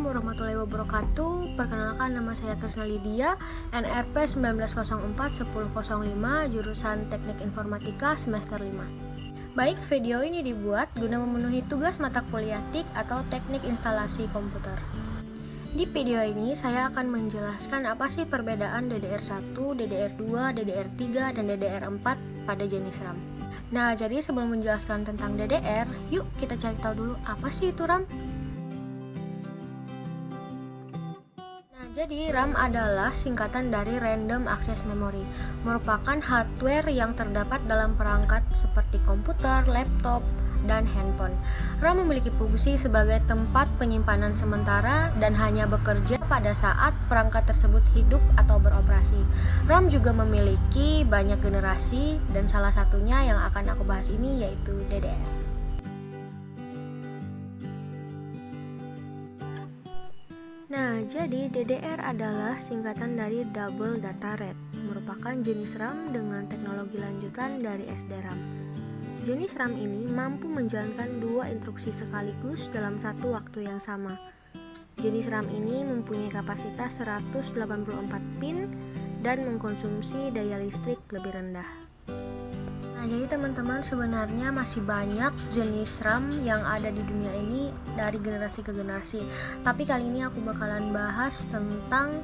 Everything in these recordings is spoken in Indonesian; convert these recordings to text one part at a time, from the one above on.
warahmatullahi wabarakatuh. Perkenalkan, nama saya Trisna Lydia, NRP 1904-1005, jurusan Teknik Informatika semester 5. Baik, video ini dibuat guna memenuhi tugas mata kuliah TIK atau Teknik Instalasi Komputer. Di video ini saya akan menjelaskan apa sih perbedaan DDR1, DDR2, DDR3, dan DDR4 pada jenis RAM. Nah, jadi sebelum menjelaskan tentang DDR, yuk kita cari tahu dulu apa sih itu RAM. Nah, jadi RAM adalah singkatan dari Random Access Memory, merupakan hardware yang terdapat dalam perangkat seperti komputer, laptop, dan handphone. RAM memiliki fungsi sebagai tempat penyimpanan sementara dan hanya bekerja pada saat perangkat tersebut hidup atau beroperasi. RAM juga memiliki banyak generasi dan salah satunya yang akan aku bahas ini yaitu DDR. Nah, jadi DDR adalah singkatan dari Double Data Rate, merupakan jenis RAM dengan teknologi lanjutan dari SDRAM. Jenis RAM ini mampu menjalankan dua instruksi sekaligus dalam satu waktu yang sama. Jenis RAM ini mempunyai kapasitas 184 pin dan mengkonsumsi daya listrik lebih rendah. Nah, jadi teman-teman, sebenarnya masih banyak jenis RAM yang ada di dunia ini dari generasi ke generasi. Tapi kali ini aku bakalan bahas tentang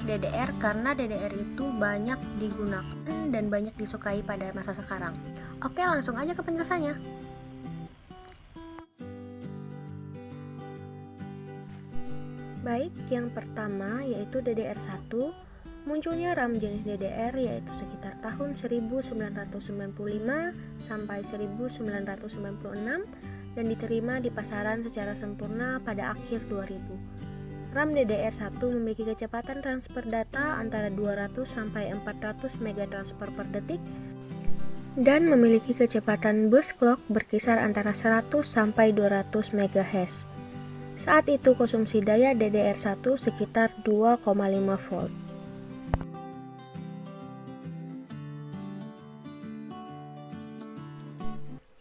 DDR karena DDR itu banyak digunakan dan banyak disukai pada masa sekarang. Oke, langsung aja ke penjelasannya. Baik, yang pertama yaitu DDR1. Munculnya RAM jenis DDR yaitu sekitar tahun 1995 sampai 1996 dan diterima di pasaran secara sempurna pada akhir 2000. RAM DDR1 memiliki kecepatan transfer data antara 200 sampai 400 MB transfer per detik dan memiliki kecepatan bus clock berkisar antara 100 sampai 200 MHz. Saat itu konsumsi daya DDR1 sekitar 2,5 volt.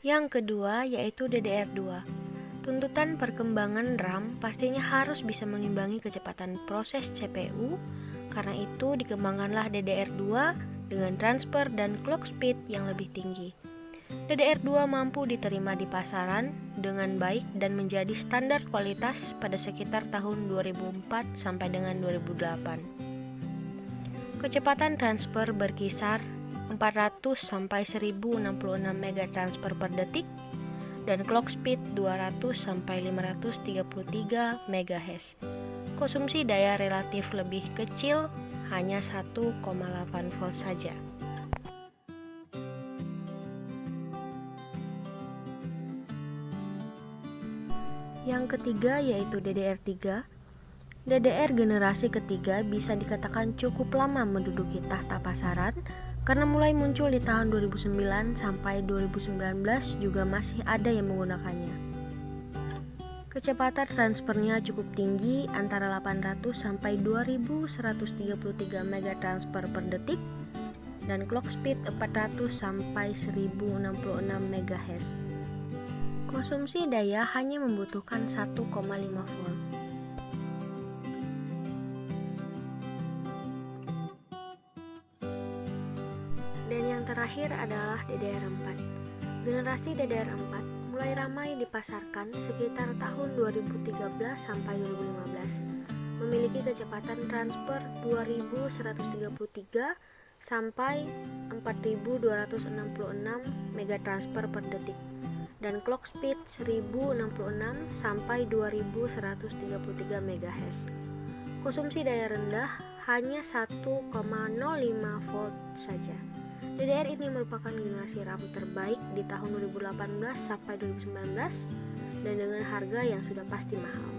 Yang kedua yaitu DDR2. Tuntutan perkembangan RAM pastinya harus bisa mengimbangi kecepatan proses CPU, karena itu dikembangkanlah DDR2 dengan transfer dan clock speed yang lebih tinggi. DDR2 mampu diterima di pasaran dengan baik dan menjadi standar kualitas pada sekitar tahun 2004 sampai dengan 2008. Kecepatan transfer berkisar 400 sampai 1066 MB transfer per detik dan clock speed 200 sampai 533 MHz. Konsumsi daya relatif lebih kecil, hanya 1,8 volt saja. Yang ketiga yaitu DDR3. DDR generasi ketiga bisa dikatakan cukup lama menduduki tahta pasaran karena mulai muncul di tahun 2009 sampai 2019 juga masih ada yang menggunakannya. Kecepatan transfernya cukup tinggi antara 800 sampai 2133 MB transfer per detik dan clock speed 400 sampai 1066 MHz. Konsumsi daya hanya membutuhkan 1,5 volt. Dan yang terakhir adalah DDR4. Generasi DDR4 mulai ramai dipasarkan sekitar tahun 2013 sampai 2015. Memiliki kecepatan transfer 2133 sampai 4266 MB transfer per detik dan clock speed 1066 sampai 2133 MHz. Konsumsi daya rendah hanya 1,05 volt saja. DDR ini merupakan generasi RAM terbaik di tahun 2018 sampai 2019 dan dengan harga yang sudah pasti mahal.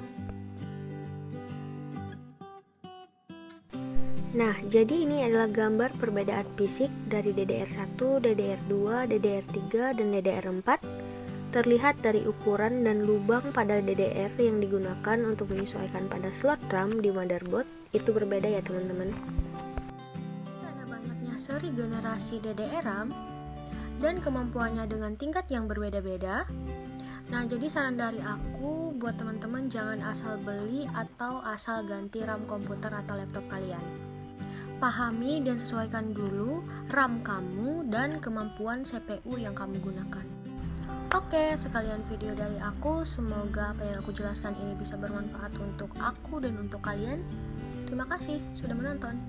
Nah, jadi ini adalah gambar perbedaan fisik dari DDR1, DDR2, DDR3, dan DDR4. Terlihat dari ukuran dan lubang pada DDR yang digunakan untuk menyesuaikan pada slot RAM di motherboard itu berbeda ya teman-teman. Karena banyaknya seri generasi DDR RAM dan kemampuannya dengan tingkat yang berbeda-beda, Nah, jadi saran dari aku buat teman-teman jangan asal beli atau asal ganti RAM komputer atau laptop kalian. Pahami dan sesuaikan dulu RAM kamu dan kemampuan CPU yang kamu gunakan. Oke, sekalian video dari aku. Semoga apa yang aku jelaskan ini bisa bermanfaat untuk aku dan untuk kalian. Terima kasih sudah menonton.